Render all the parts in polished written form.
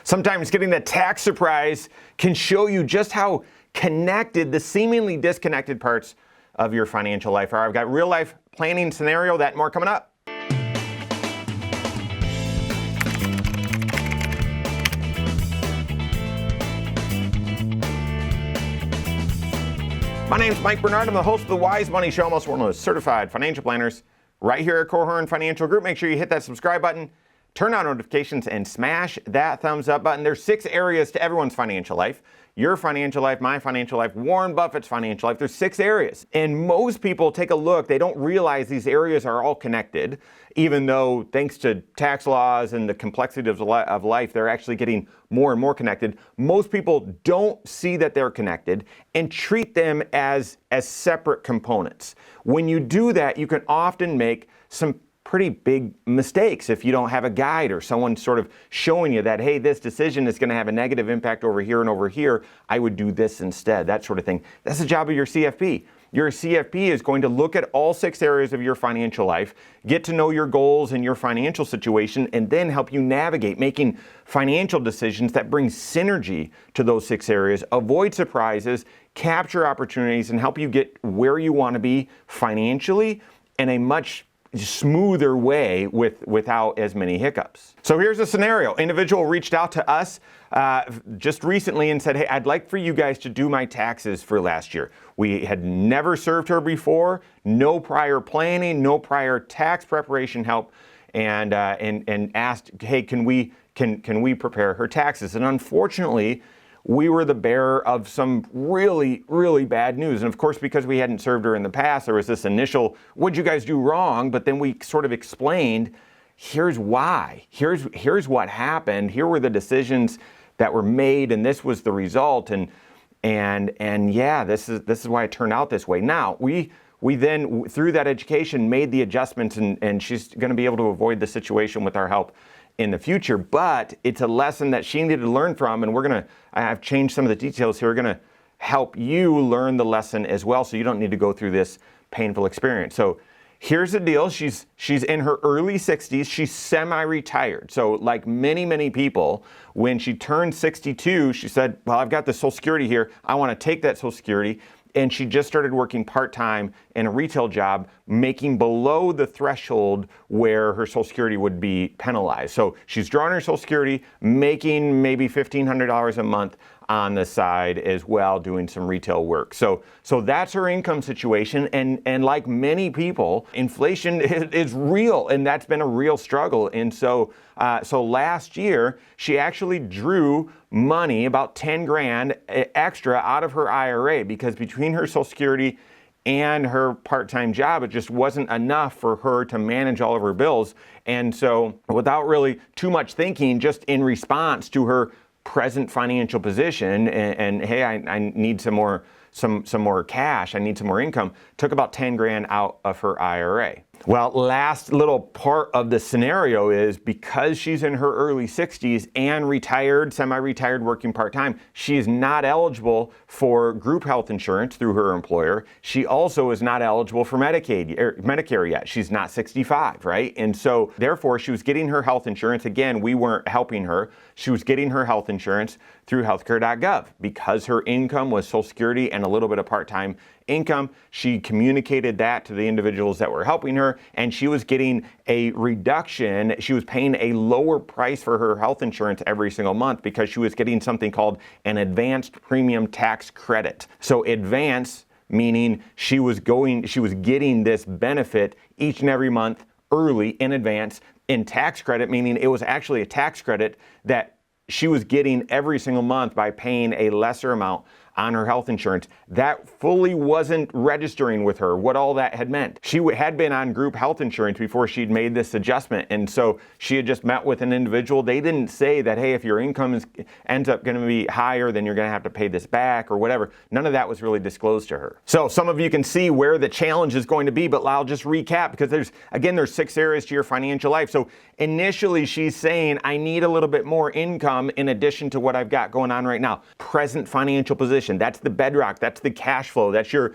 Sometimes getting the tax surprise can show you just how connected the seemingly disconnected parts of your financial life are. I've got real life planning scenario, that and more coming up. My name's Mike Bernard. I'm the host of the Wise Money Show. I'm also one of those certified financial planners right here at Korhorn Financial Group. Make sure you hit that subscribe button, turn on notifications, and smash that thumbs up button. There's 6 areas to everyone's financial life. Your financial life, my financial life, Warren Buffett's financial life. There's 6 areas. And most people take a look, they don't realize these areas are all connected, even though thanks to tax laws and the complexity of life, they're actually getting more and more connected. Most people don't see that they're connected and treat them as separate components. When you do that, you can often make some pretty big mistakes if you don't have a guide or someone sort of showing you that, hey, this decision is going to have a negative impact over here and over here. I would do this instead, that sort of thing. That's the job of your CFP. Your CFP is going to look at all 6 areas of your financial life, get to know your goals and your financial situation, and then help you navigate making financial decisions that bring synergy to those 6 areas, avoid surprises, capture opportunities, and help you get where you want to be financially in a much smoother way without as many hiccups. So here's a scenario. Individual reached out to us just recently and said, hey, I'd like for you guys to do my taxes for last year. We had never served her before, no prior planning, no prior tax preparation help, and asked, hey, can we prepare her taxes? And unfortunately, we were the bearer of some really, really bad news. And of course, because we hadn't served her in the past, there was this initial, what'd you guys do wrong? But then we sort of explained, here's why. Here's what happened. Here were the decisions that were made, and this was the result. And yeah, this is why it turned out this way. Now, we then, through that education, made the adjustments, and she's going to be able to avoid the situation with our help in the future. But it's a lesson that she needed to learn from, and I've changed some of the details here. We're going to help you learn the lesson as well, so you don't need to go through this painful experience. So here's the deal. She's in her early 60s. She's semi-retired. So like many people, when she turned 62, she said, well, I've got the Social Security here. I want to take that Social Security. And she just started working part-time in a retail job, making below the threshold where her Social Security would be penalized. So she's drawing her Social Security, making maybe $1,500 a month on the side as well, doing some retail work. So that's her income situation. And like many people, inflation is real, and that's been a real struggle. And so last year, she actually drew money, about 10 grand extra out of her IRA, because between her Social Security and her part-time job, it just wasn't enough for her to manage all of her bills. And so without really too much thinking, just in response to her present financial position and hey, I need some more cash, I need some more income, took about 10 grand out of her IRA. Well, last little part of the scenario is because she's in her early 60s and retired, semi-retired, working part-time, she is not eligible for group health insurance through her employer. She also is not eligible for Medicare yet. She's not 65, right? And so therefore she was getting her health insurance. Again, we weren't helping her. She was getting her health insurance through healthcare.gov. Because her income was Social Security and a little bit of part-time income, she communicated that to the individuals that were helping her, and she was getting a reduction. She was paying a lower price for her health insurance every single month because she was getting something called an advanced premium tax credit. So advance meaning she was getting this benefit each and every month early in advance. In tax credit meaning it was actually a tax credit that she was getting every single month by paying a lesser amount on her health insurance. That fully wasn't registering with her what all that had meant. She had been on group health insurance before she'd made this adjustment, and so she had just met with an individual. They didn't say that, hey, if your income ends up going to be higher, then you're going to have to pay this back or whatever. None of that was really disclosed to her. So some of you can see where the challenge is going to be, but I'll just recap, because there's 6 areas to your financial life. So initially she's saying, I need a little bit more income in addition to what I've got going on right now. Present financial position. position. That's the bedrock. That's the cash flow. That's your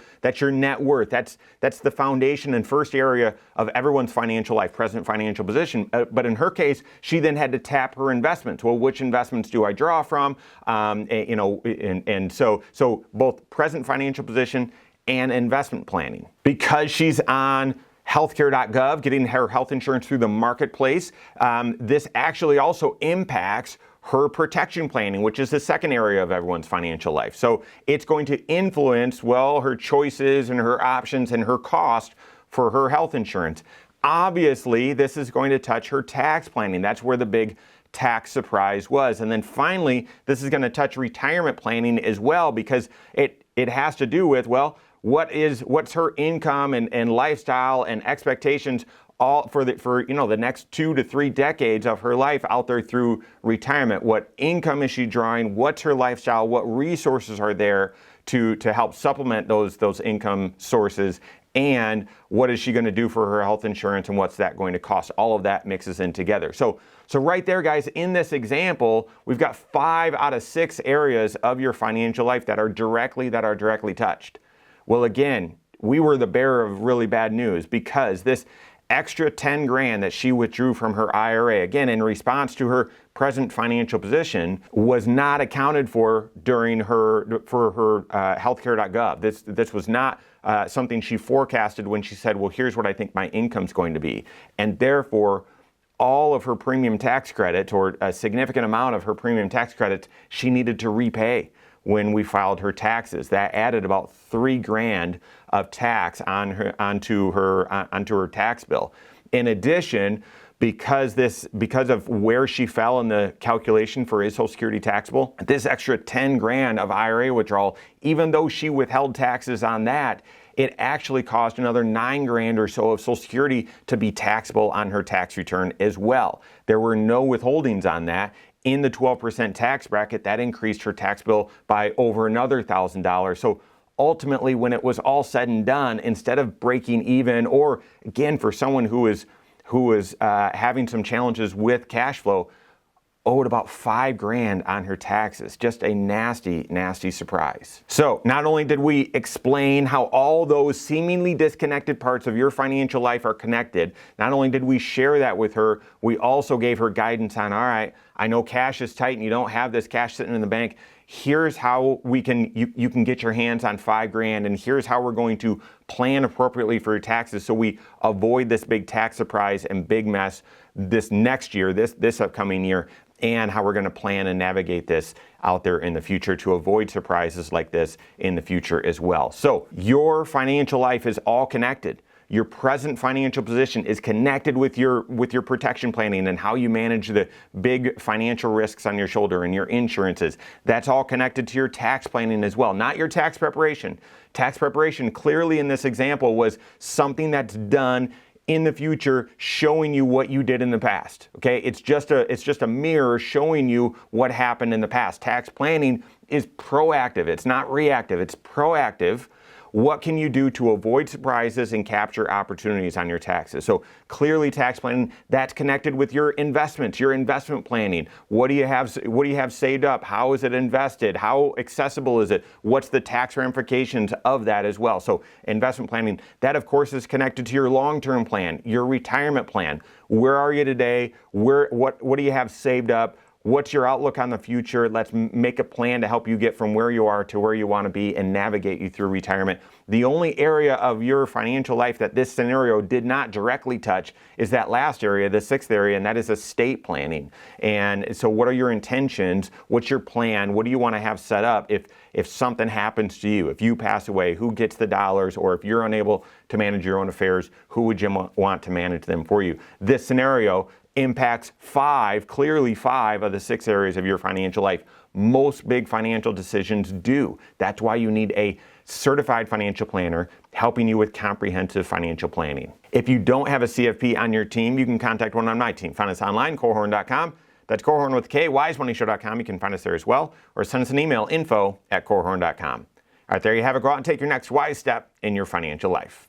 net worth. That's the foundation and first area of everyone's financial life, present financial position. But in her case, she then had to tap her investments. Well, which investments do I draw from? So both present financial position and investment planning. Because she's on healthcare.gov, getting her health insurance through the marketplace, this actually also impacts her protection planning, which is the second area of everyone's financial life. So it's going to influence, well, her choices and her options and her cost for her health insurance. Obviously, this is going to touch her tax planning. That's where the big tax surprise was. And then finally, this is going to touch retirement planning as well, because it has to do with, well, what's her income and lifestyle and expectations all for the next 2 to 3 decades of her life out there through retirement. What income is she drawing? What's her lifestyle? What resources are there to help supplement those income sources? And what is she going to do for her health insurance, and what's that going to cost? All of that mixes in together. So right there, guys, in this example, we've got 5 out of 6 areas of your financial life that are directly touched. Well, again, we were the bearer of really bad news, because this extra 10 grand that she withdrew from her IRA, again, in response to her present financial position, was not accounted for during her healthcare.gov. This was not something she forecasted when she said, well, here's what I think my income's going to be. And therefore, all of her premium tax credits, or a significant amount of her premium tax credits, she needed to repay when we filed her taxes. That added about 3 grand of tax onto her tax bill. In addition, because of where she fell in the calculation for is Social Security taxable, this extra 10 grand of IRA withdrawal, even though she withheld taxes on that, it actually caused another 9 grand or so of Social Security to be taxable on her tax return as well. There were no withholdings on that. In the 12% tax bracket, that increased her tax bill by over another $1,000. So ultimately, when it was all said and done, instead of breaking even, or again, for someone who is having some challenges with cash flow, owed about 5 grand on her taxes. Just a nasty, nasty surprise. So not only did we explain how all those seemingly disconnected parts of your financial life are connected, not only did we share that with her, we also gave her guidance on, all right, I know cash is tight and you don't have this cash sitting in the bank. Here's how you can get your hands on 5 grand, and here's how we're going to plan appropriately for your taxes so we avoid this big tax surprise and big mess this next year, this upcoming year, and how we're going to plan and navigate this out there in the future to avoid surprises like this in the future as well. So your financial life is all connected. Your present financial position is connected with your protection planning and how you manage the big financial risks on your shoulder and your insurances. That's all connected to your tax planning as well, not your tax preparation. Tax preparation clearly in this example was something that's done in the future, showing you what you did in the past. Okay, it's just a mirror showing you what happened in the past. Tax planning is proactive. It's not reactive. It's proactive. What can you do to avoid surprises and capture opportunities on your taxes? So clearly tax planning, that's connected with your investments, your investment planning. What do you have saved up? How is it invested? How accessible is it? What's the tax ramifications of that as well? So investment planning, that of course is connected to your long-term plan, your retirement plan. Where are you today? What do you have saved up? What's your outlook on the future? Let's make a plan to help you get from where you are to where you want to be and navigate you through retirement. The only area of your financial life that this scenario did not directly touch is that last area, the 6th area, and that is estate planning. And so what are your intentions? What's your plan? What do you want to have set up if something happens to you? If you pass away, who gets the dollars? Or if you're unable to manage your own affairs, who would you want to manage them for you? This scenario impacts clearly five of the 6 areas of your financial life. Most big financial decisions do. That's why you need a certified financial planner helping you with comprehensive financial planning. If you don't have a CFP on your team, you can contact one on my team. Find us online, Korhorn.com. That's Korhorn with K, wisemoneyshow.com. You can find us there as well, or send us an email, info@Korhorn.com. All right, there you have it. Go out and take your next wise step in your financial life.